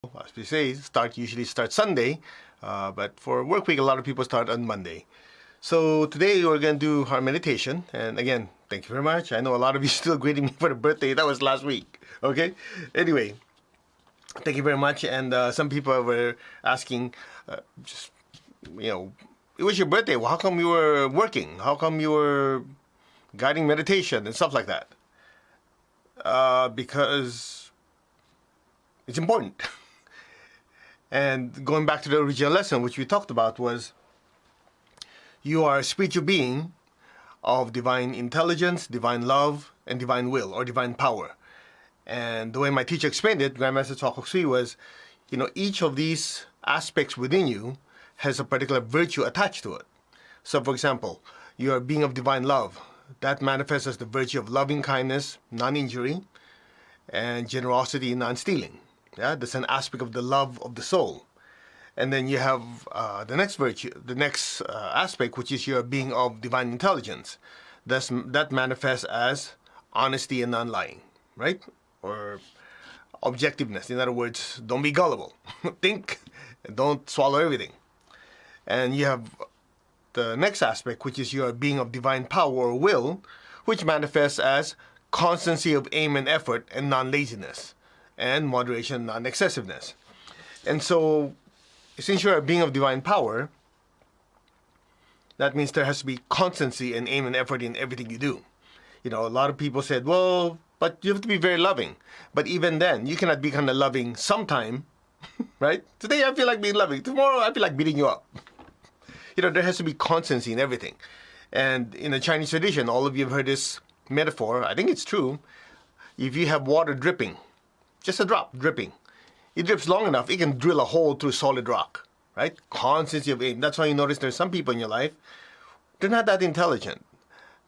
as we say, usually start Sunday, but for work week, a lot of people start on Monday. So today we're going to do our meditation, and again, thank you very much. I know a lot of you still greeting me for the birthday. That was last week. Okay. Anyway, thank you very much. And some people were asking, just it was your birthday. Well, how come you were working? How come you were guiding meditation and stuff like that? Because it's important. And going back to the original lesson, which we talked about, was you are a spiritual being of divine intelligence, divine love, and divine will, or divine power. And the way my teacher explained it, Grandmaster Chokoksui, was, each of these aspects within you has a particular virtue attached to it. So, for example, you are a being of divine love. That manifests as the virtue of loving kindness, non-injury, and generosity, non-stealing. Yeah, that's an aspect of the love of the soul. And then you have the next virtue, the next aspect, which is you're a being of divine intelligence. That manifests as honesty and non-lying, right? Or objectiveness. In other words, don't be gullible. Think, and don't swallow everything. And you have the next aspect, which is you're a being of divine power or will, which manifests as constancy of aim and effort and non-laziness, and moderation, non-excessiveness. And so, since you're a being of divine power, that means there has to be constancy and aim and effort in everything you do. A lot of people said, well, but you have to be very loving. But even then, you cannot be kind of loving sometime, right? Today I feel like being loving. Tomorrow I feel like beating you up. There has to be constancy in everything. And in the Chinese tradition, all of you have heard this metaphor. I think it's true. If you have water dripping, just a drop dripping, it drips long enough, it can drill a hole through solid rock, right? Constancy of aim. That's why you notice there's some people in your life, they're not that intelligent.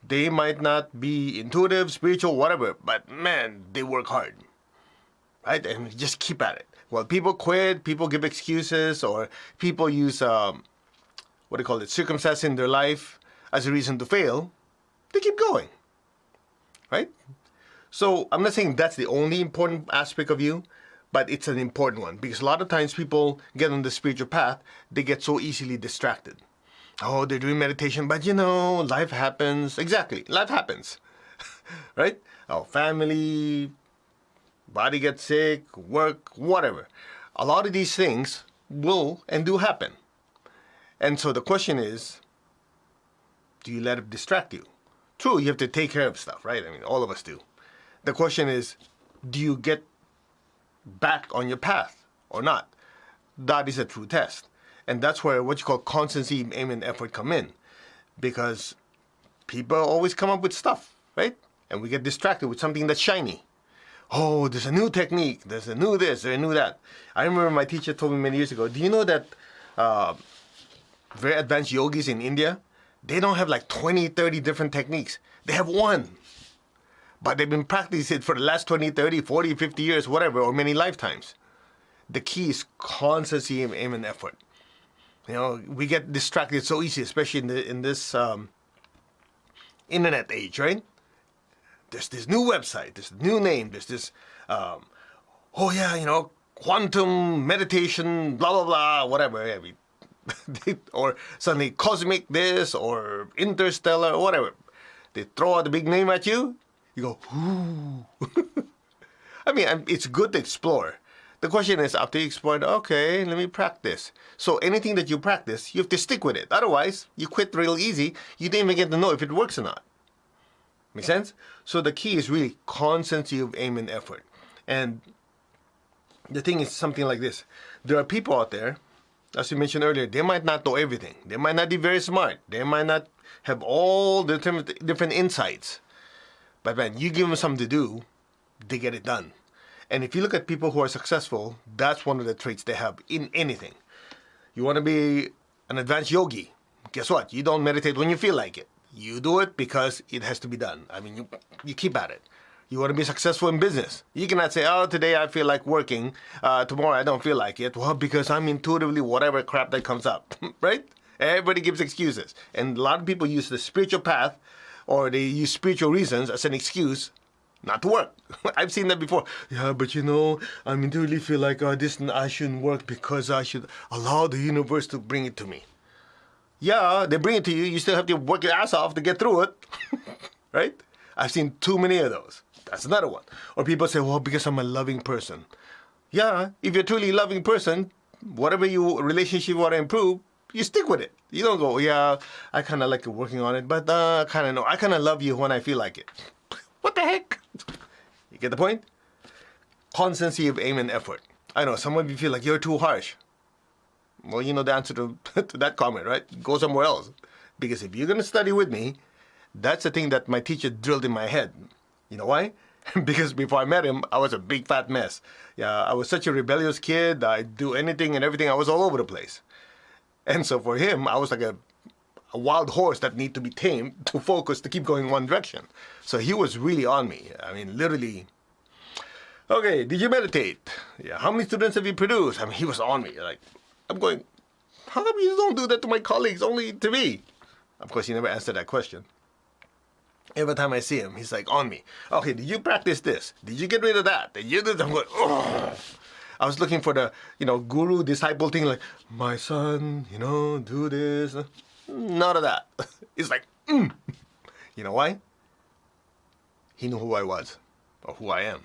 They might not be intuitive, spiritual, whatever, but man, they work hard, right? And just keep at it. Well, people quit, people give excuses, or people use, circumstance in their life as a reason to fail. They keep going, right? So I'm not saying that's the only important aspect of you, but it's an important one, because a lot of times people get on the spiritual path, they get so easily distracted. Oh, they're doing meditation, but life happens. Exactly, life happens, right? Oh, family, body gets sick, work, whatever. A lot of these things will and do happen. And so the question is, do you let it distract you? True, you have to take care of stuff, right? I mean, all of us do. The question is, do you get back on your path or not? That is a true test. And that's where what you call constancy, aim, and effort come in. Because people always come up with stuff, right? And we get distracted with something that's shiny. Oh, there's a new technique. There's a new this, there's a new that. I remember my teacher told me many years ago, do you know that very advanced yogis in India, they don't have like 20, 30 different techniques. They have one. But they've been practicing it for the last 20, 30, 40, 50 years, whatever, or many lifetimes. The key is constancy, aim, and effort. We get distracted so easy, especially in this internet age, right? There's this new website, there's a new name, there's this, quantum meditation, blah, blah, blah, whatever. Or suddenly cosmic this, or interstellar, or whatever. They throw out a big name at you, you go, ooh. I mean, it's good to explore. The question is, after you explored, okay, let me practice. So anything that you practice, you have to stick with it. Otherwise, you quit real easy. You don't even get to know if it works or not. Make sense? So the key is really constancy of aim and effort. And the thing is something like this. There are people out there, as you mentioned earlier, they might not know everything. They might not be very smart. They might not have all the different insights. But man, you give them something to do, they get it done. And if you look at people who are successful, that's one of the traits they have in anything. You want to be an advanced yogi. Guess what? You don't meditate when you feel like it. You do it because it has to be done. I mean, you keep at it. You want to be successful in business. You cannot say, oh, today I feel like working. Tomorrow I don't feel like it. Well, because I'm intuitively whatever crap that comes up, right? Everybody gives excuses. And a lot of people use the spiritual path, or they use spiritual reasons as an excuse not to work. I've seen that before. Yeah, but you know, I mean, do you really feel like I shouldn't work because I should allow the universe to bring it to me? Yeah, they bring it to you. You still have to work your ass off to get through it, right? I've seen too many of those. That's another one. Or people say, well, because I'm a loving person. Yeah, if you're a truly loving person, whatever you relationship you want to improve, you stick with it. You don't go, yeah, I kind of like working on it, but I kind of love you when I feel like it. What the heck? You get the point? Constancy of aim and effort. I know some of you feel like you're too harsh. Well, you know the answer to that comment, right? Go somewhere else. Because if you're going to study with me, that's the thing that my teacher drilled in my head. You know why? Because before I met him, I was a big fat mess. Yeah, I was such a rebellious kid. I'd do anything and everything. I was all over the place. And so for him, I was like a wild horse that need to be tamed to focus, to keep going in one direction. So he was really on me. I mean, literally. Okay, did you meditate? Yeah, how many students have you produced? I mean, he was on me. Like, I'm going, how come you don't do that to my colleagues, only to me? Of course, he never answered that question. Every time I see him, he's like on me. Okay, did you practice this? Did you get rid of that? Did you do that? I'm going, oh. I was looking for the, guru disciple thing, like, my son, do this. None of that. It's like, You know why? He knew who I was, or who I am.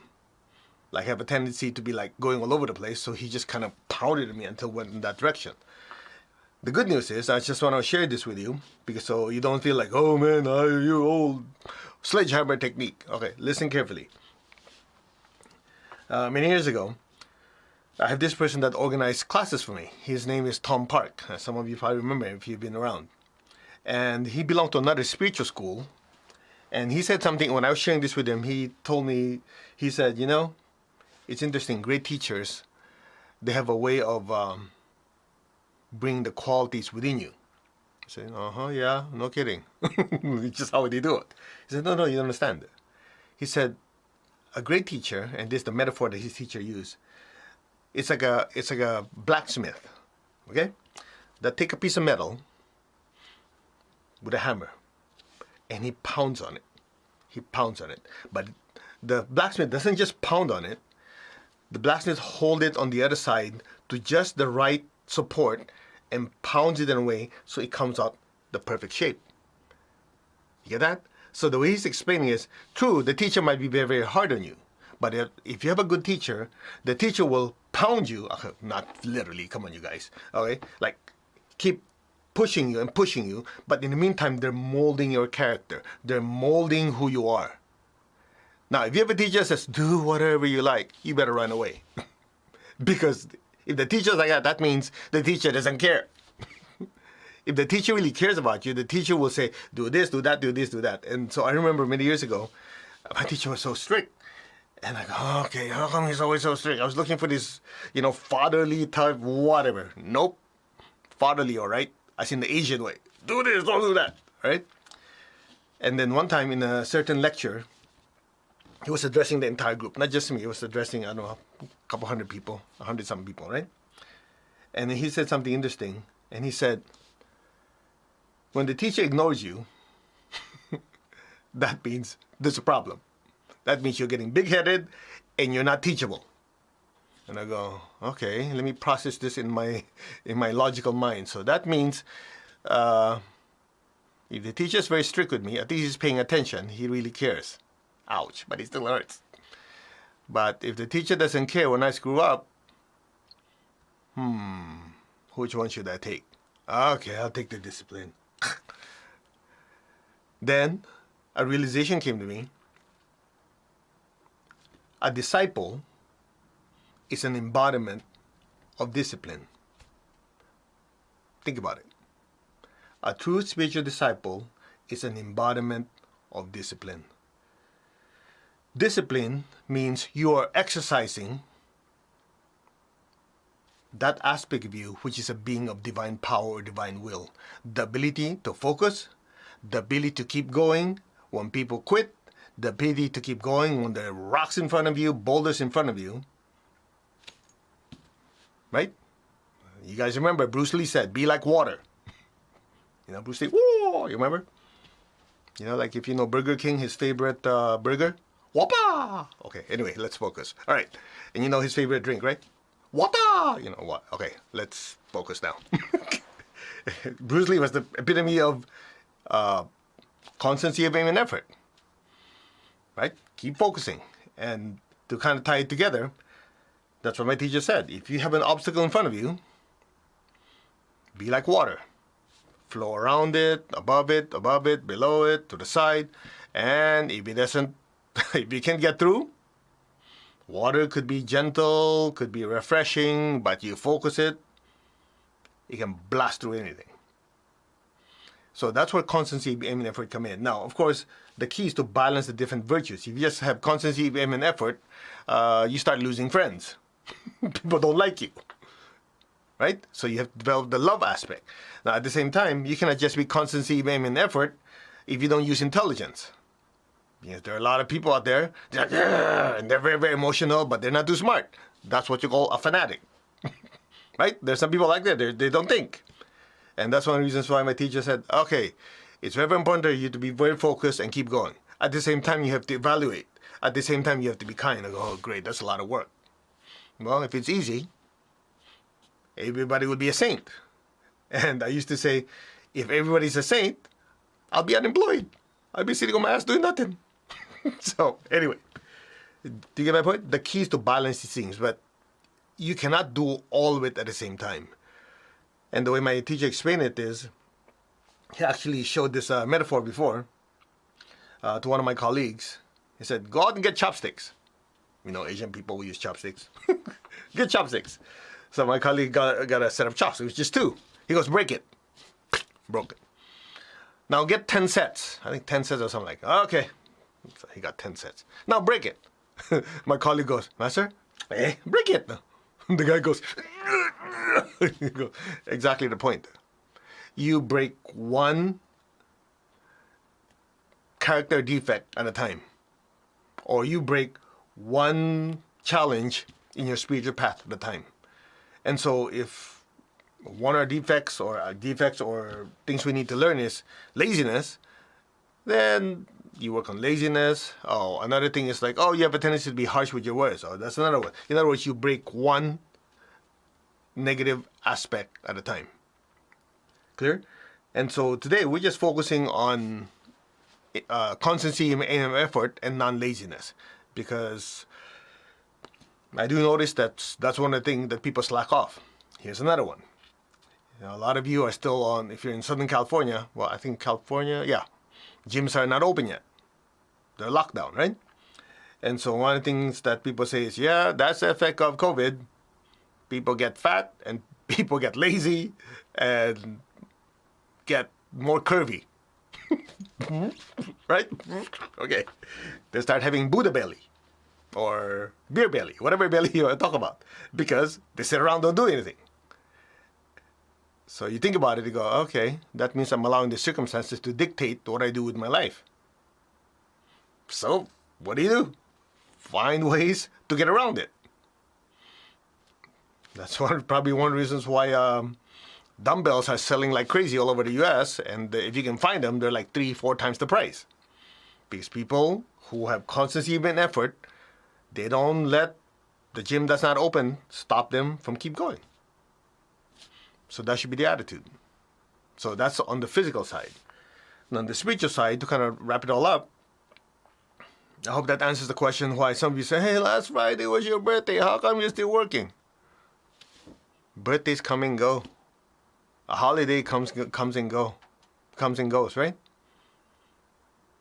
Like, I have a tendency to be like going all over the place, so he just kind of pounded at me until went in that direction. The good news is, I just want to share this with you, because so you don't feel like, oh man, you're old. Sledgehammer technique. Okay, listen carefully. Many years ago, I have this person that organized classes for me. His name is Tom Park. Some of you probably remember him if you've been around. And he belonged to another spiritual school. And he said something, when I was sharing this with him, he told me, he said, it's interesting, great teachers, they have a way of bringing the qualities within you. I said, yeah, no kidding. It's just how they do it. He said, no, you don't understand. He said, a great teacher, and this is the metaphor that his teacher used, it's like a blacksmith, okay? That take a piece of metal with a hammer, and he pounds on it. But the blacksmith doesn't just pound on it. The blacksmith hold it on the other side to just the right support and pounds it in a way so it comes out the perfect shape. You get that? So the way he's explaining is, true, the teacher might be very, very hard on you. But if you have a good teacher, the teacher will pound you, not literally, come on you guys, okay? Like, keep pushing you, but in the meantime, they're molding your character. They're molding who you are. Now, if you have a teacher that says, do whatever you like, you better run away. Because if the teacher's like that, that means the teacher doesn't care. If the teacher really cares about you, the teacher will say, do this, do that, do this, do that. And so I remember many years ago, my teacher was so strict. And I go, okay, how come he's always so strict? I was looking for this, fatherly type, whatever. Nope. Fatherly, all right? I seen the Asian way. Do this, don't do that, right? And then one time in a certain lecture, he was addressing the entire group, not just me. He was addressing, I don't know, a couple hundred people, 100-something people, right? And then he said something interesting. And he said, when the teacher ignores you, that means there's a problem. That means you're getting big-headed and you're not teachable. And I go, okay, let me process this in my logical mind. So that means if the teacher's very strict with me, at least he's paying attention. He really cares. Ouch, but it still hurts. But if the teacher doesn't care when I screw up, which one should I take? Okay, I'll take the discipline. Then a realization came to me. A disciple is an embodiment of discipline. Think about it. A true spiritual disciple is an embodiment of discipline. Discipline means you are exercising that aspect of you which is a being of divine power or divine will. The ability to focus, the ability to keep going when people quit, the ability to keep going when there are rocks in front of you, boulders in front of you. Right? You guys remember Bruce Lee said, be like water. Bruce Lee, whoa, you remember? Like if you know Burger King, his favorite burger, Whoppa! Okay, anyway, let's focus. All right. And you know his favorite drink, right? Water! You know what? Okay, let's focus now. Bruce Lee was the epitome of constancy of aim and effort, right? Keep focusing. And to kind of tie it together, that's what my teacher said. If you have an obstacle in front of you, be like water. Flow around it, below it, to the side. And if it doesn't, if you can't get through, water could be gentle, could be refreshing, but you focus it, it can blast through anything. So that's where constancy, aim, and effort come in. Now, of course, the key is to balance the different virtues. If you just have constancy, aim, and effort, you start losing friends. People don't like you, right? So you have to develop the love aspect. Now, at the same time, you cannot just be constancy, aim, and effort if you don't use intelligence. Because there are a lot of people out there, and they're very, very emotional, but they're not too smart. That's what you call a fanatic, right? There's some people like that. They don't think. And that's one of the reasons why my teacher said, okay, it's very, very important for you to be very focused and keep going. At the same time, you have to evaluate. At the same time, you have to be kind. I go, oh, great, that's a lot of work. Well, if it's easy, everybody would be a saint. And I used to say, if everybody's a saint, I'll be unemployed. I'll be sitting on my ass doing nothing. So, anyway, do you get my point? The key is to balance these things, but you cannot do all of it at the same time. And the way my teacher explained it is, he actually showed this metaphor before to one of my colleagues. He said, go out and get chopsticks. You know, Asian people will use chopsticks. Get chopsticks. So my colleague got a set of chopsticks. It was just 2. He goes, break it. Broke it. Now get 10 sets. I think 10 sets or something like that. Okay. So he got 10 sets. Now break it. My colleague goes, Master, break it. The guy goes, exactly the point. You break one character defect at a time. Or you break one challenge in your spiritual path at a time. And so if one of defects or things we need to learn is laziness, then you work on laziness. Oh, another thing is like, oh, you have a tendency to be harsh with your words. Oh, that's another one. In other words, you break one negative aspect at a time. Clear? And so today we're just focusing on constancy and effort and non-laziness, because I do notice that's one of the things that people slack off. Here's another one. You know, a lot of you are still on, if you're in Southern California, well, I think California, yeah, gyms are not open yet. They're locked down, right? And so one of the things that people say is, yeah, that's the effect of COVID. People get fat and people get lazy and get more curvy. Right? Okay. They start having Buddha belly or beer belly, whatever belly you want to talk about, because they sit around, don't do anything. So you think about it, you go, okay, that means I'm allowing the circumstances to dictate what I do with my life. So what do? Find ways to get around it. That's probably one of the reasons why dumbbells are selling like crazy all over the US, and if you can find them, they're like 3-4 times the price. Because people who have constancy and effort, they don't let the gym that's not open stop them from keep going. So that should be the attitude. So that's on the physical side. And on the spiritual side, to kind of wrap it all up, I hope that answers the question why some of you say, hey, last Friday was your birthday. How come you're still working? Birthdays come and go. A holiday comes and goes, right?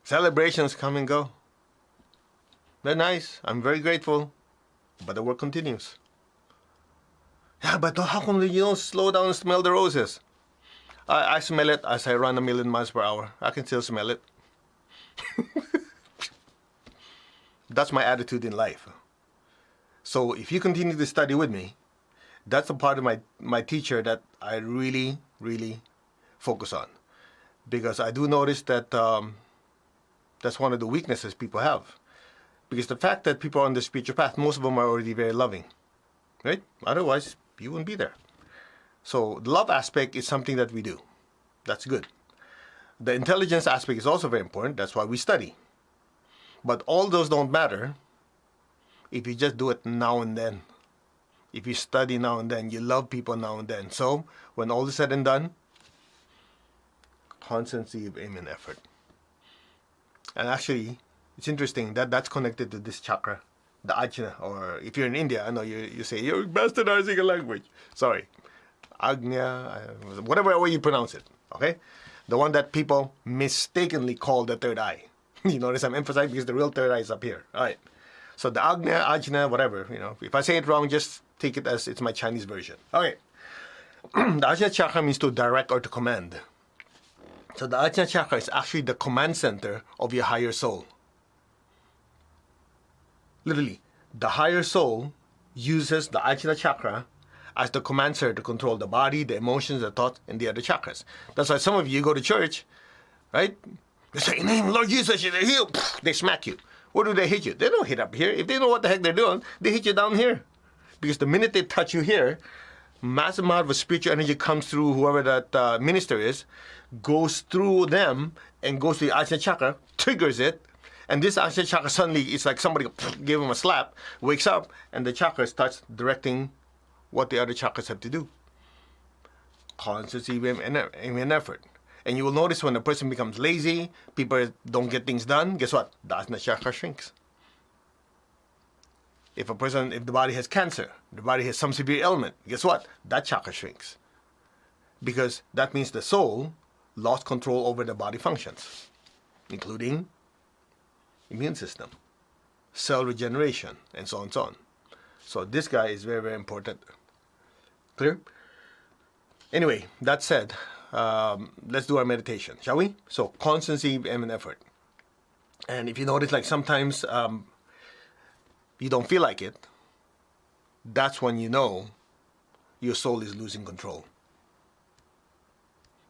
Celebrations come and go. They're nice. I'm very grateful. But the work continues. Yeah, but how come you don't slow down and smell the roses? I smell it as I run 1,000,000 miles per hour. I can still smell it. That's my attitude in life. So if you continue to study with me, that's a part of my teacher that I really, really focus on. Because I do notice that that's one of the weaknesses people have. Because the fact that people are on the spiritual path, most of them are already very loving. Right? Otherwise, you wouldn't be there. So the love aspect is something that we do. That's good. The intelligence aspect is also very important. That's why we study. But all those don't matter if you just do it now and then. If you study now and then, you love people now and then. So when all is said and done, constancy of aim and effort. And actually, it's interesting that that's connected to this chakra, the ajna, or if you're in India, I know you say you're bastardizing a language. Sorry, agnya, whatever way you pronounce it. Okay, the one that people mistakenly call the third eye. You notice I'm emphasizing because the real third eye is up here. All right. So the agnya, ajna, whatever, if I say it wrong, just take it as it's my Chinese version. Okay. The ajna chakra means to direct or to command. So the ajna chakra is actually the command center of your higher soul. Literally, the higher soul uses the ajna chakra as the command center to control the body, the emotions, the thoughts, and the other chakras. That's why some of you go to church, right? They say, in the name of Lord Jesus, you're healed. They smack you. Where do they hit you? They don't hit up here. If they know what the heck they're doing, they hit you down here. Because the minute they touch you here, massive amount of spiritual energy comes through whoever that minister is, goes through them, and goes to the ajna chakra, triggers it, and this ajna chakra suddenly, it's like somebody gave him a slap, wakes up, and the chakra starts directing what the other chakras have to do. Constancy, aim, and effort. And you will notice when a person becomes lazy, people don't get things done, guess what? The ajna chakra shrinks. If the body has cancer, the body has some severe ailment, guess what? That chakra shrinks. Because that means the soul lost control over the body functions, including immune system, cell regeneration, and so on and so on. So this guy is very, very important. Clear? Anyway, that said, let's do our meditation, shall we? So constancy, aim, and effort. And if you notice, like sometimes you don't feel like it, that's when you know your soul is losing control.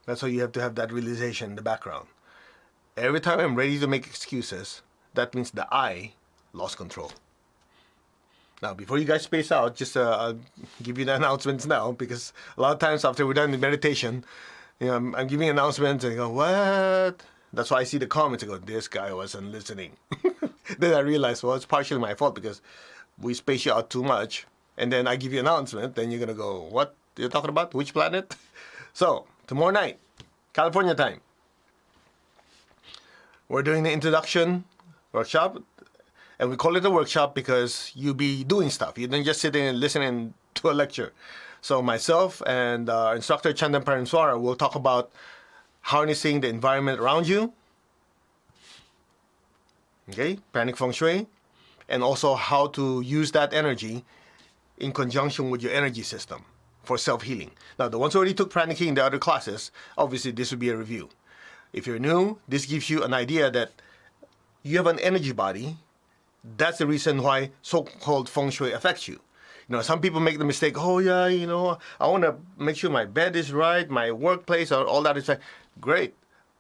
That's why you have to have that realization in the background. Every time I'm ready to make excuses, that means the I lost control. Now, before you guys space out, just I'll give you the announcements now, because a lot of times after we're done with meditation, I'm giving announcements and I go, what? That's why I see the comments and go, this guy wasn't listening. Then I realize, well, it's partially my fault because we space you out too much. And then I give you an announcement, then you're going to go, what you're talking about? Which planet? So, tomorrow night, California time, we're doing the introduction workshop. And we call it a workshop because you'll be doing stuff. You don't just sit and listening to a lecture. So myself and our instructor Chandan Paramswara will talk about harnessing the environment around you. Okay, pranic feng shui. And also how to use that energy in conjunction with your energy system for self-healing. Now, the ones who already took pranic in the other classes, obviously this will be a review. If you're new, this gives you an idea that you have an energy body. That's the reason why so-called feng shui affects you. Some people make the mistake, oh yeah, I want to make sure my bed is right, my workplace, or all that is right. Great.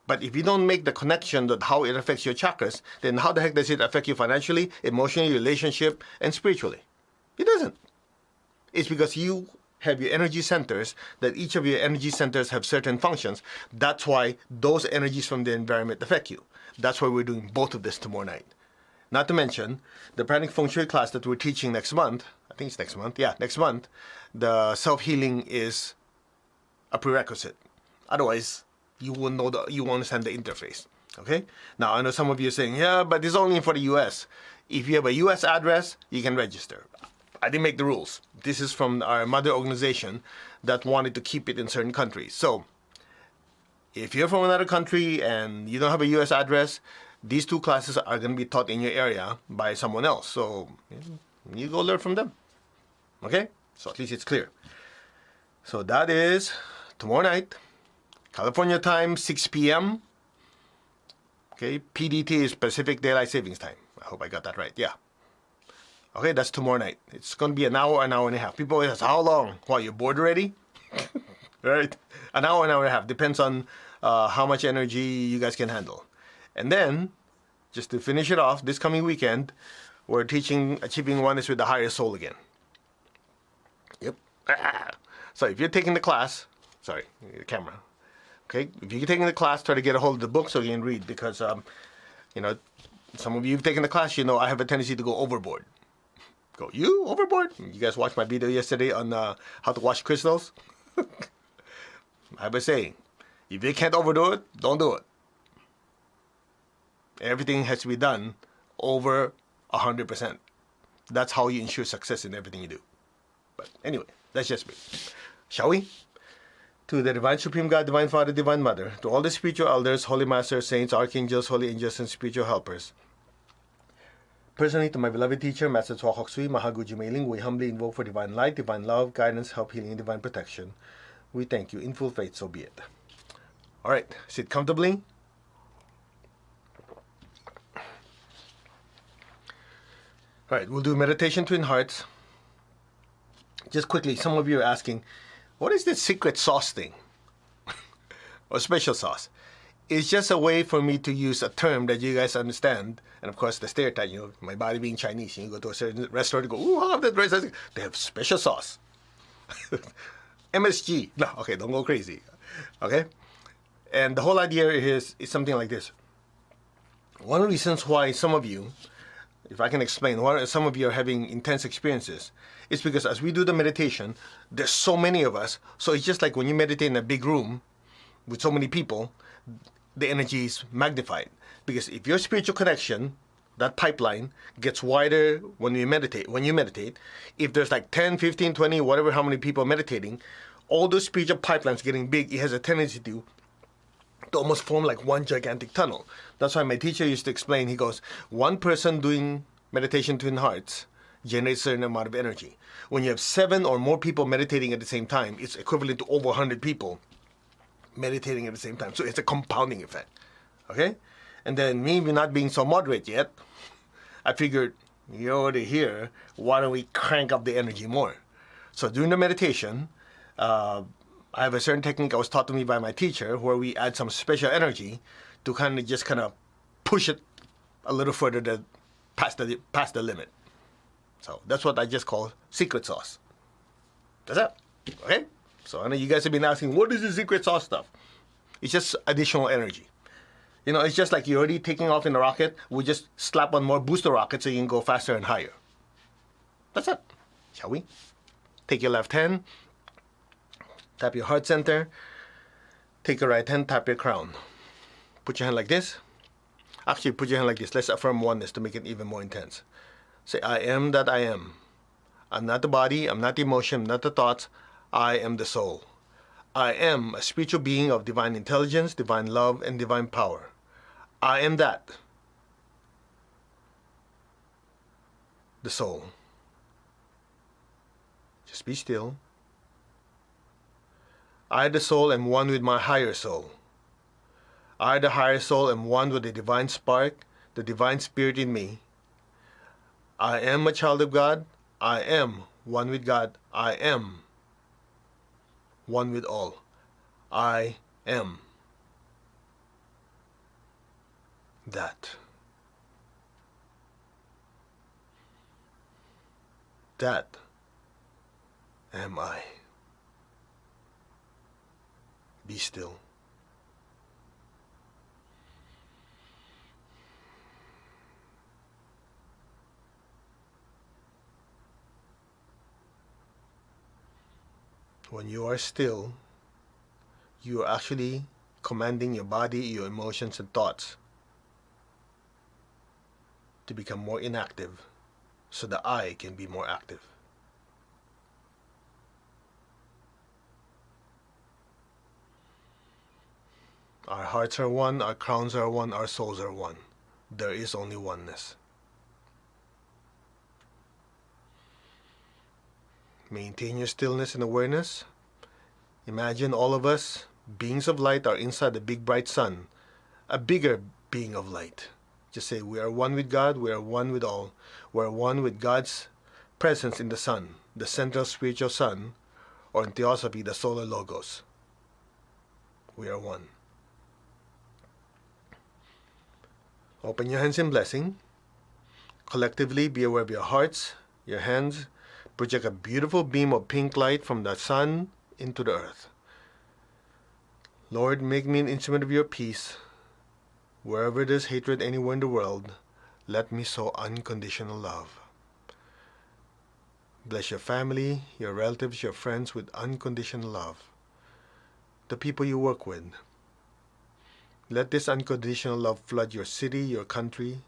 But if you don't make the connection that how it affects your chakras, then how the heck does it affect you financially, emotionally, relationship, and spiritually? It doesn't. It's because you have your energy centers, that each of your energy centers have certain functions. That's why those energies from the environment affect you. That's why we're doing both of this tomorrow night. Not to mention, the pranic feng shui class that we're teaching next month, I think it's next month, yeah, next month, the self-healing is a prerequisite. Otherwise, you won't understand the interface, okay? Now, I know some of you are saying, yeah, but it's only for the US. If you have a US address, you can register. I didn't make the rules. This is from our mother organization that wanted to keep it in certain countries. So, if you're from another country and you don't have a US address, these two classes are going to be taught in your area by someone else. So you go learn from them. Okay? So at least it's clear. So that is tomorrow night, California time, 6 p.m. Okay? PDT is Pacific Daylight Savings Time. I hope I got that right. Yeah. Okay, that's tomorrow night. It's going to be an hour and a half. People always ask, how long? What, you're bored already? Right? An hour and a half. Depends on how much energy you guys can handle. And then, just to finish it off, this coming weekend, we're teaching Achieving Oneness with the Higher Soul again. Yep. So if you're taking the class, sorry, the camera. Okay, if you're taking the class, try to get a hold of the book so you can read, because, some of you have taken the class, I have a tendency to go overboard. Go, you overboard? You guys watched my video yesterday on how to wash crystals? I was saying, if you can't overdo it, don't do it. Everything has to be done over 100%. That's how you ensure success in everything you do. But anyway, that's just me. Shall we? To the Divine Supreme God, Divine Father, Divine Mother, to all the spiritual elders, holy masters, saints, archangels, holy angels, and spiritual helpers. Personally, to my beloved teacher, Master Chua Kok Sui, Mahaguju Meiling, we humbly invoke for divine light, divine love, guidance, help, healing, and divine protection. We thank you. In full faith, so be it. All right, sit comfortably. All right, we'll do meditation twin hearts. Just quickly, some of you are asking, what is this secret sauce thing? Or special sauce? It's just a way for me to use a term that you guys understand. And of course, the stereotype, my body being Chinese, you go to a certain restaurant and go, ooh, how have that restaurant? They have special sauce. MSG. No, okay, don't go crazy. Okay? And the whole idea is something like this. One of the reasons why some of you, if I can explain, why some of you are having intense experiences, is because as we do the meditation, there's so many of us. So it's just like when you meditate in a big room with so many people, the energy is magnified. Because if your spiritual connection, that pipeline, gets wider when you meditate, if there's like 10, 15, 20, whatever, how many people meditating, all those spiritual pipelines getting big, it has a tendency to almost form like one gigantic tunnel. That's why my teacher used to explain, he goes, one person doing meditation twin hearts generates a certain amount of energy. When you have 7 or more people meditating at the same time, it's equivalent to over 100 people meditating at the same time. So it's a compounding effect. Okay? And then me not being so moderate yet, I figured, you're already here, why don't we crank up the energy more? So during the meditation, I have a certain technique that was taught to me by my teacher where we add some special energy to kind of push it a little further past the limit. So that's what I just call secret sauce. That's it. Okay? So I know you guys have been asking, what is the secret sauce stuff? It's just additional energy. It's just like you're already taking off in a rocket. We just slap on more booster rockets so you can go faster and higher. That's it. Shall we? Take your left hand, tap your heart center. Take your right hand, tap your crown. Put your hand like this. Actually, put your hand like this. Let's affirm oneness to make it even more intense. Say, I am that I am. I'm not the body. I'm not the emotion. I'm not the thoughts. I am the soul. I am a spiritual being of divine intelligence, divine love, and divine power. I am that. The soul. Just be still. I, the soul, am one with my higher soul. I, the higher soul, am one with the divine spark, the divine spirit in me. I am a child of God. I am one with God. I am one with all. I am that. That am I. Be still. When you are still, you are actually commanding your body, your emotions, and thoughts to become more inactive so the I can be more active. Our hearts are one, our crowns are one, our souls are one. There is only oneness. Maintain your stillness and awareness. Imagine all of us, beings of light, are inside the big bright sun, a bigger being of light. Just say, we are one with God, we are one with all. We are one with God's presence in the sun, the central spiritual sun, or in Theosophy, the solar logos. We are one. Open your hands in blessing. Collectively, be aware of your hearts, your hands. Project a beautiful beam of pink light from the sun into the earth. Lord, make me an instrument of your peace. Wherever there's hatred anywhere in the world, let me sow unconditional love. Bless your family, your relatives, your friends with unconditional love. The people you work with. Let this unconditional love flood your city, your country,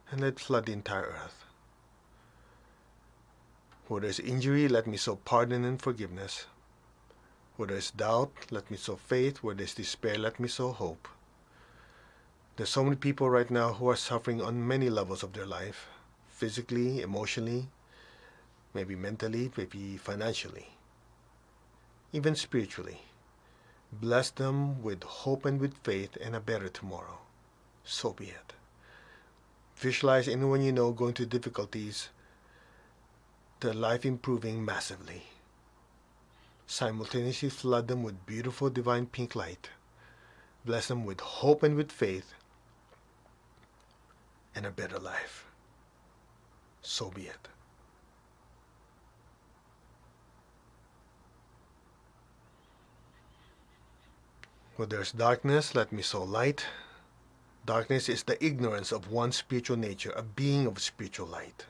and let it flood the entire earth. Where there is injury, let me sow pardon and forgiveness. Where there is doubt, let me sow faith. Where there is despair, let me sow hope. There's so many people right now who are suffering on many levels of their life. Physically, emotionally, maybe mentally, maybe financially, even spiritually. Bless them with hope and with faith and a better tomorrow. So be it. Visualize anyone you know going through difficulties, their life improving massively. Simultaneously flood them with beautiful divine pink light. Bless them with hope and with faith and a better life. So be it. Where there's darkness, let me sow light. Darkness is the ignorance of one's spiritual nature, a being of spiritual light.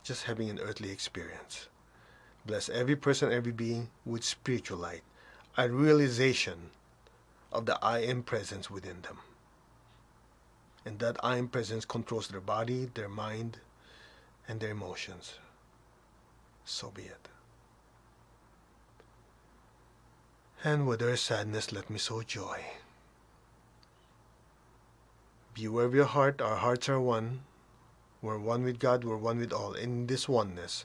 Just having an earthly experience. Bless every person, every being with spiritual light, a realization of the I Am presence within them. And that I Am presence controls their body, their mind, and their emotions. So be it. And where there is sadness, let me sow joy. Be aware of your heart. Our hearts are one. We're one with God. We're one with all. In this oneness,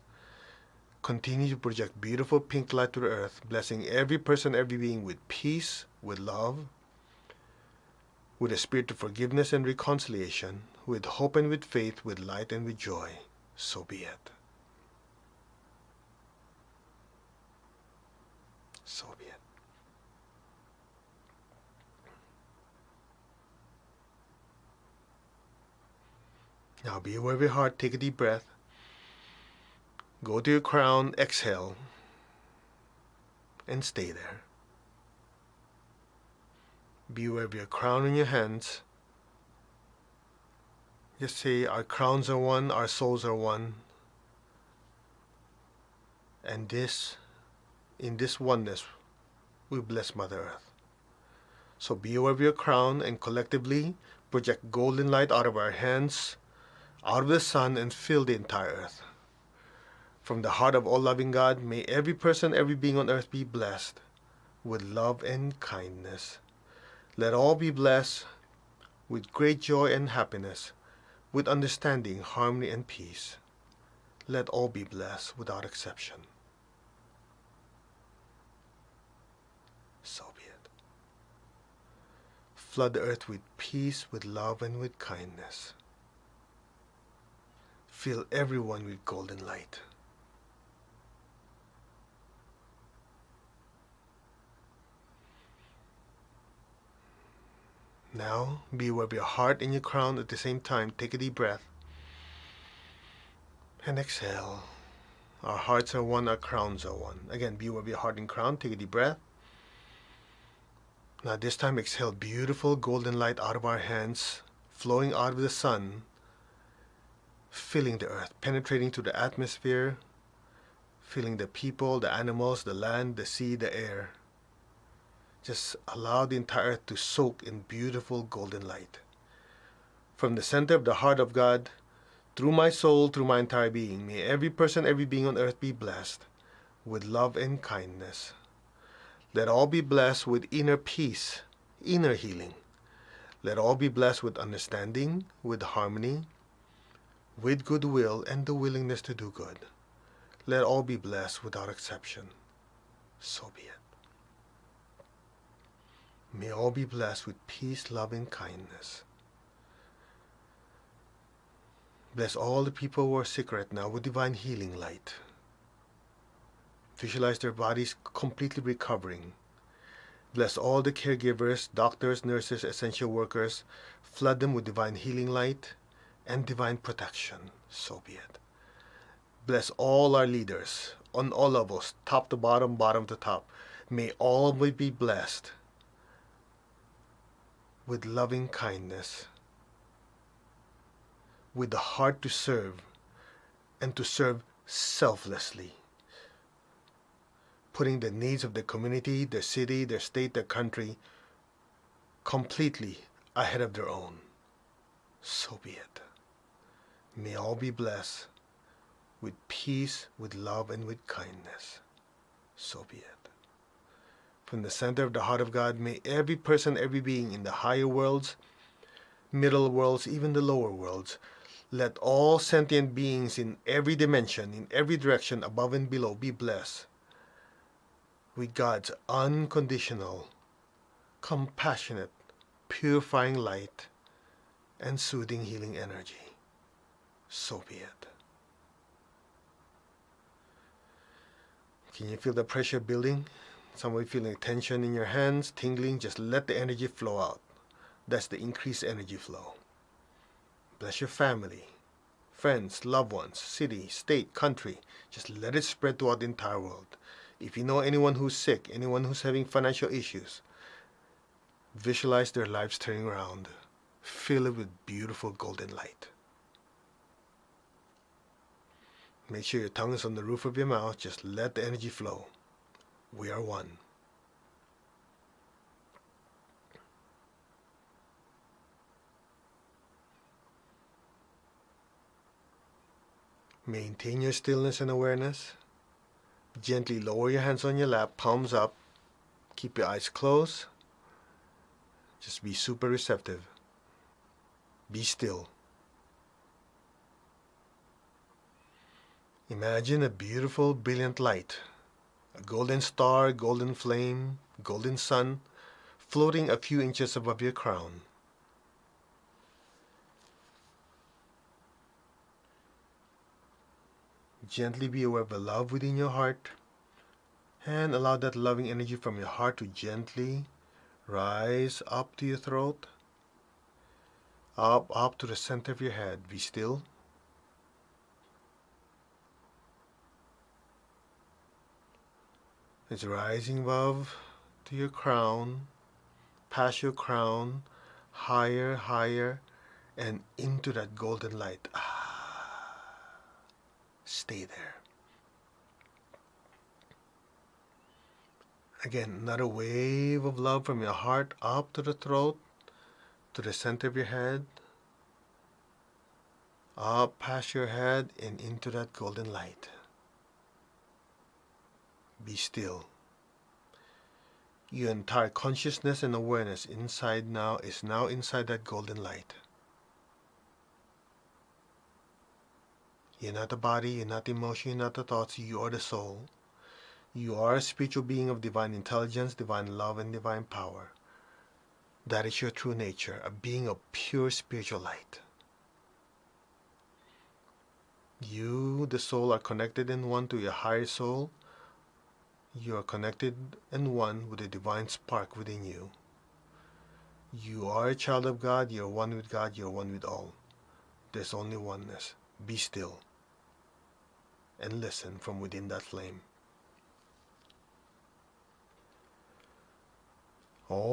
continue to project beautiful pink light to the earth, blessing every person, every being with peace, with love, with a spirit of forgiveness and reconciliation, with hope and with faith, with light and with joy. So be it. So be it. Now be aware of your heart. Take a deep breath. Go to your crown. Exhale. And stay there. Be aware of your crown in your hands. Just say, our crowns are one, our souls are one. And in this oneness, we bless Mother Earth. So be aware of your crown and collectively project golden light out of our hands, out of the sun, and fill the entire earth. From the heart of all loving God, may every person, every being on earth be blessed with love and kindness. Let all be blessed with great joy and happiness, with understanding, harmony, and peace. Let all be blessed without exception. So be it. Flood the earth with peace, with love, and with kindness. Fill everyone with golden light. Now, be aware of your heart and your crown at the same time. Take a deep breath. And exhale. Our hearts are one, our crowns are one. Again, be aware of your heart and crown. Take a deep breath. Now this time exhale beautiful golden light out of our hands, flowing out of the sun, filling the earth, penetrating to the atmosphere, filling the people, the animals, the land, the sea, the air. Just allow the entire earth to soak in beautiful golden light. From the center of the heart of God, through my soul, through my entire being, may every person, every being on earth be blessed with love and kindness. Let all be blessed with inner peace, inner healing. Let all be blessed with understanding, with harmony, with goodwill, and the willingness to do good. Let all be blessed without exception. So be it. May all be blessed with peace, love, and kindness. Bless all the people who are sick right now with divine healing light. Visualize their bodies completely recovering. Bless all the caregivers, doctors, nurses, essential workers. Flood them with divine healing light and divine protection. So be it. Bless all our leaders on all levels, top to bottom, bottom to top. May all be blessed with loving kindness, with the heart to serve, and to serve selflessly, putting the needs of the community, their city, their state, their country completely ahead of their own. So be it. May all be blessed with peace, with love, and with kindness. So be it. From the center of the heart of God, may every person, every being in the higher worlds, middle worlds, even the lower worlds, let all sentient beings in every dimension, in every direction, above and below, be blessed with God's unconditional, compassionate, purifying light and soothing healing energy. So be it. Can you feel the pressure building? Somebody feeling tension in your hands, tingling? Just let the energy flow out. That's the increased energy flow. Bless your family, friends, loved ones, city, state, country. Just let it spread throughout the entire world. If you know anyone who's sick, anyone who's having financial issues, visualize their lives turning around. Fill it with beautiful golden light. Make sure your tongue is on the roof of your mouth. Just let the energy flow. We are one. Maintain your stillness and awareness. Gently lower your hands on your lap, palms up. Keep your eyes closed. Just be super receptive. Be still. Imagine a beautiful, brilliant light. A golden star, golden flame, golden sun, floating a few inches above your crown. Gently be aware of the love within your heart and allow that loving energy from your heart to gently rise up to your throat, up to the center of your head. Be still. It's rising above to your crown, past your crown, higher, higher, and into that golden light. Stay there. Again, another wave of love from your heart up to the throat, to the center of your head, up past your head and into that golden light. Be still. Your entire consciousness and awareness inside now is now inside that golden light. You're not the body, you're not the emotion, you're not the thoughts, you are the soul. You are a spiritual being of divine intelligence, divine love, and divine power. That is your true nature, a being of pure spiritual light. You, the soul, are connected and one to your higher soul. You are connected and one with the divine spark within you. You are a child of God, you're one with God, you're one with all. There's only oneness. Be still and listen from within that flame. Om.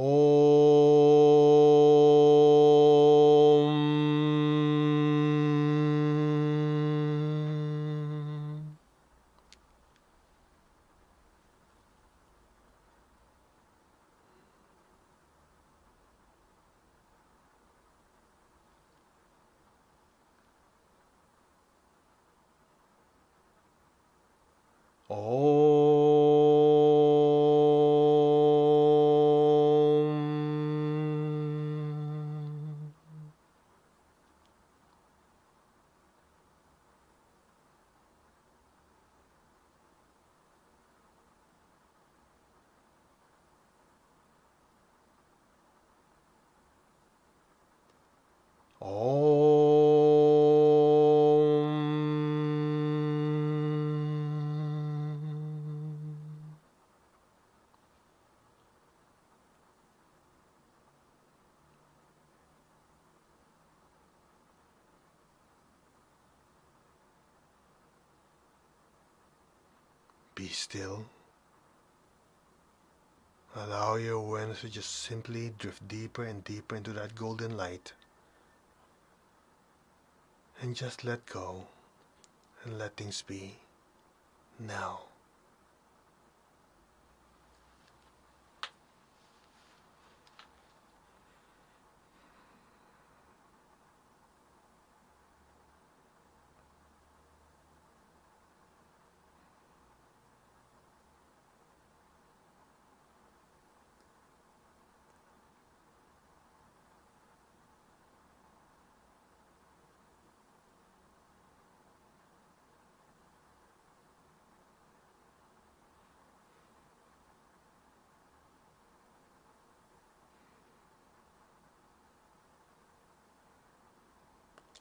Om. Om. Be still. Allow your awareness to just simply drift deeper and deeper into that golden light. And just let go. and let things be now.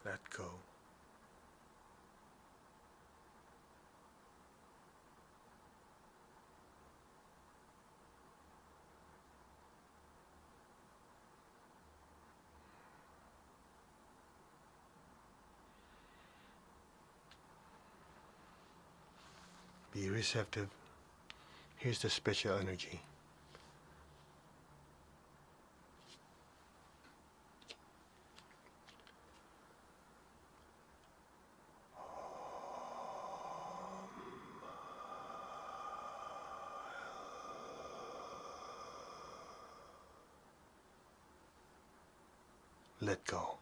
Let go. Be receptive. Here's the special energy. Let go.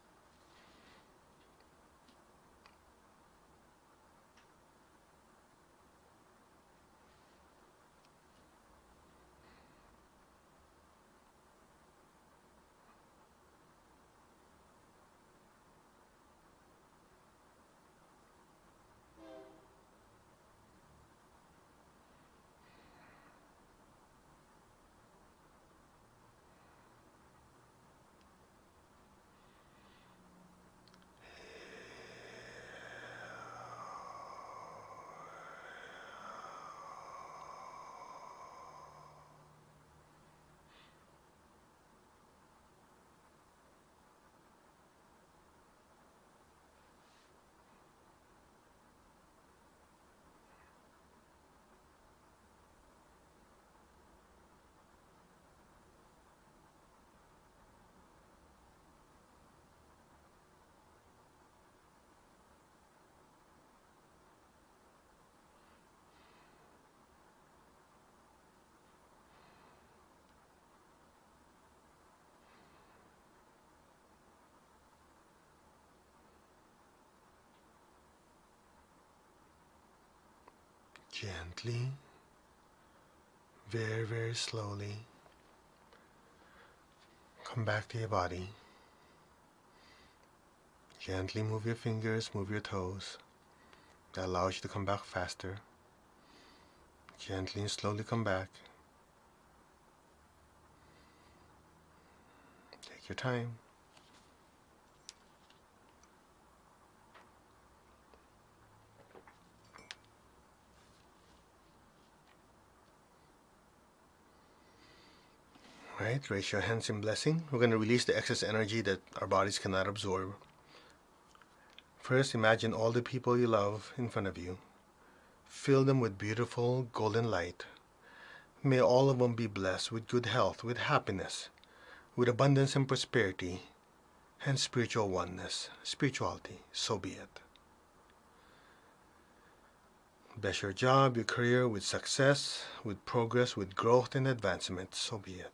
Gently, very, very slowly, come back to your body. Gently move your fingers, move your toes. That allows you to come back faster. Gently and slowly come back. Take your time. Right, raise your hands in blessing. We're going to release the excess energy that our bodies cannot absorb. First, imagine all the people you love in front of you. Fill them with beautiful golden light. May all of them be blessed with good health, with happiness, with abundance and prosperity, and spiritual oneness, spirituality. So be it. Bless your job, your career with success, with progress, with growth and advancement. So be it.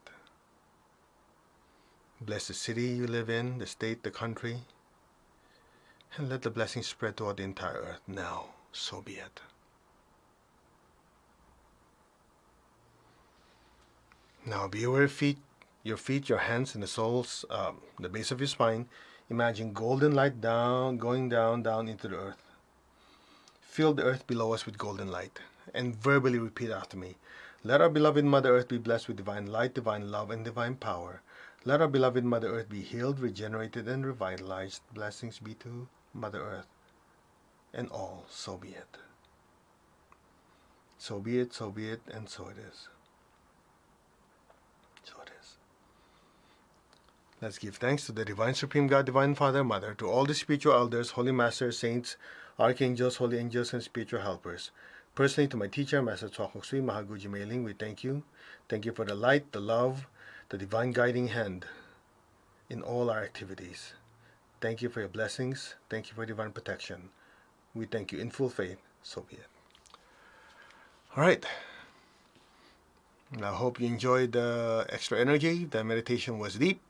Bless the city you live in, the state, the country, and let the blessings spread throughout the entire earth now. So be it. Now be aware of your feet, your hands, and the soles, the base of your spine. Imagine golden light going down into the earth. Fill the earth below us with golden light, and verbally repeat after me. Let our beloved Mother Earth be blessed with divine light, divine love, and divine power. Let our beloved Mother Earth be healed, regenerated, and revitalized. Blessings be to Mother Earth and all. So be it. So be it, so be it, and so it is. So it is. Let's give thanks to the Divine Supreme God, Divine Father, Mother, to all the spiritual elders, holy masters, saints, archangels, holy angels, and spiritual helpers. Personally, to my teacher, Master Choco Sui Mahaguji Mailing, we thank you. Thank you for the light, the love, the divine guiding hand in all our activities. Thank you for your blessings. Thank you for divine protection. We thank you in full faith. So be it. All right. And I hope you enjoyed the extra energy. The meditation was deep,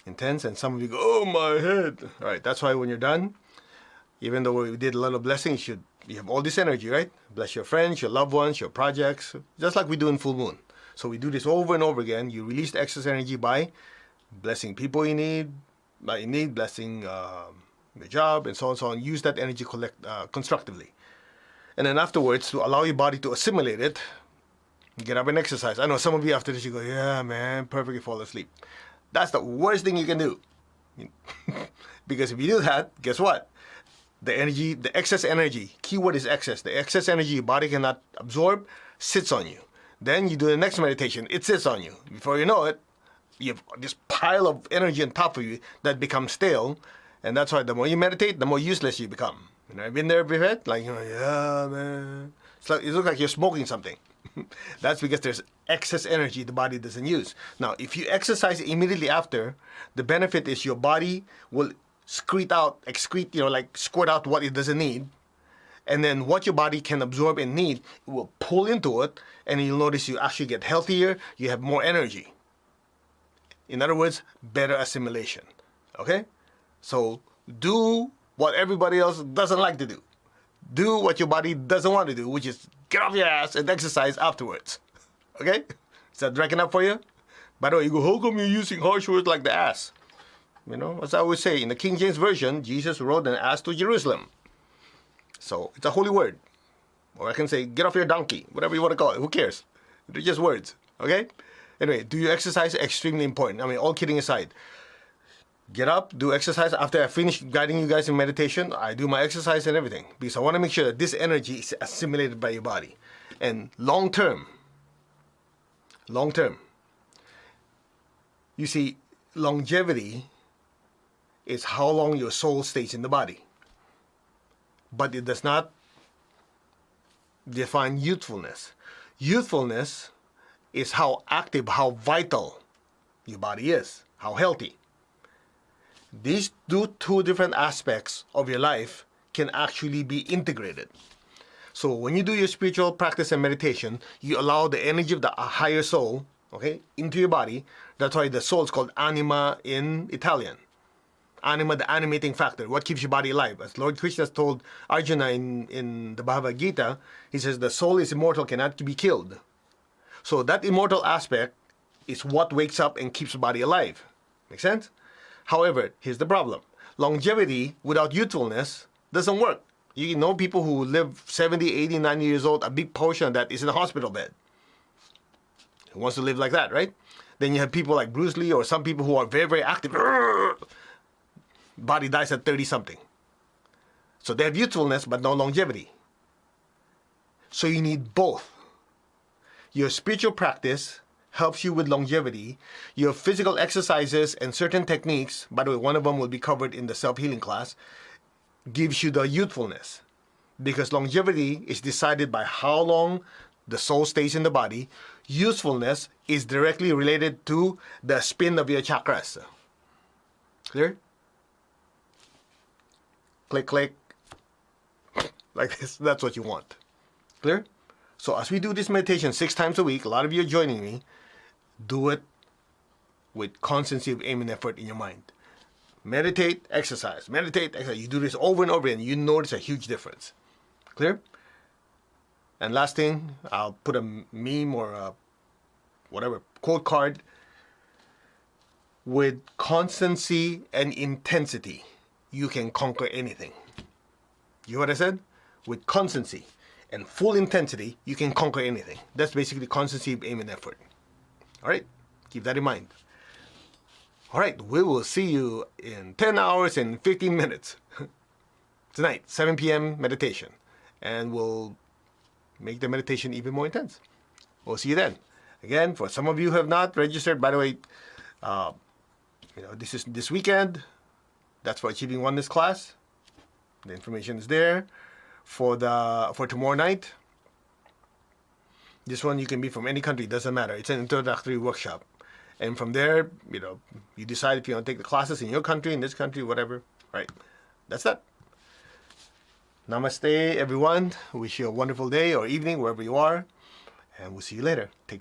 intense, and some of you go, oh, my head. All right, that's why when you're done, even though we did a lot of blessing, you have all this energy, right? Bless your friends, your loved ones, your projects, just like we do in full moon. So we do this over and over again. You release the excess energy by blessing people you need, blessing the job, and so on and so on. Use that energy constructively. And then afterwards, to allow your body to assimilate it, get up and exercise. I know some of you after this, you go, yeah, man, perfectly fall asleep. That's the worst thing you can do. Because if you do that, guess what? The energy, the excess energy, keyword is excess. The excess energy your body cannot absorb sits on you. Then you do the next meditation, it sits on you. Before you know it, you have this pile of energy on top of you that becomes stale. And that's why the more you meditate, the more useless you become. You know, I've been there before, like, yeah, man. It looks like you're smoking something. That's because there's excess energy the body doesn't use. Now, if you exercise immediately after, the benefit is your body will squirt out what it doesn't need. And then what your body can absorb and need, it will pull into it, and you'll notice you actually get healthier, you have more energy. In other words, better assimilation. Okay? So do what everybody else doesn't like to do. Do what your body doesn't want to do, which is get off your ass and exercise afterwards. Okay? Is that dragging up for you? By the way, you go, how come you're using harsh words like the ass? You know, as I always say, in the King James Version, Jesus rode an ass to Jerusalem. So it's a holy word. Or I can say, get off your donkey, whatever you want to call it. Who cares? They're just words. Okay? Anyway, do your exercise? Extremely important. I mean, all kidding aside. Get up, do exercise. After I finish guiding you guys in meditation, I do my exercise and everything. Because I want to make sure that this energy is assimilated by your body. And long term, you see, longevity is how long your soul stays in the body. But it does not define youthfulness. Youthfulness is how active, how vital your body is, how healthy. These two different aspects of your life can actually be integrated. So when you do your spiritual practice and meditation, you allow the energy of the higher soul, okay, into your body. That's why the soul is called anima in Italian. Anima, the animating factor, what keeps your body alive. As Lord Krishna told Arjuna in the Bhagavad Gita, he says the soul is immortal, cannot be killed. So that immortal aspect is what wakes up and keeps the body alive. Make sense? However, here's the problem. Longevity without youthfulness doesn't work. You know people who live 70, 80, 90 years old, a big portion of that is in a hospital bed. Who wants to live like that, right? Then you have people like Bruce Lee or some people who are very, very active. Body dies at 30-something. So they have youthfulness but no longevity. So you need both. Your spiritual practice helps you with longevity. Your physical exercises and certain techniques, by the way, one of them will be covered in the self-healing class, gives you the youthfulness. Because longevity is decided by how long the soul stays in the body. Usefulness is directly related to the spin of your chakras. Clear? Click, click. Like this. That's what you want. Clear? So as we do this meditation 6 times a week, a lot of you are joining me, do it with constancy of aim and effort in your mind. Meditate, exercise. Meditate, exercise. You do this over and over again, you notice a huge difference. Clear? And last thing, I'll put a meme or a whatever quote card. With constancy and intensity, you can conquer anything. You hear what I said? With constancy and full intensity, you can conquer anything. That's basically constancy, aim, and effort. All right? Keep that in mind. All right, we will see you in 10 hours and 15 minutes. Tonight, 7 p.m. meditation. And we'll make the meditation even more intense. We'll see you then. Again, for some of you who have not registered, by the way, this is this weekend. That's for Achieving Oneness class. The information is there. For tomorrow night, this one you can be from any country, doesn't matter. It's an introductory workshop. And from there, you decide if you want to take the classes in your country, in this country, whatever. Right. That's that. Namaste, everyone. Wish you a wonderful day or evening wherever you are. And we'll see you later. Take care.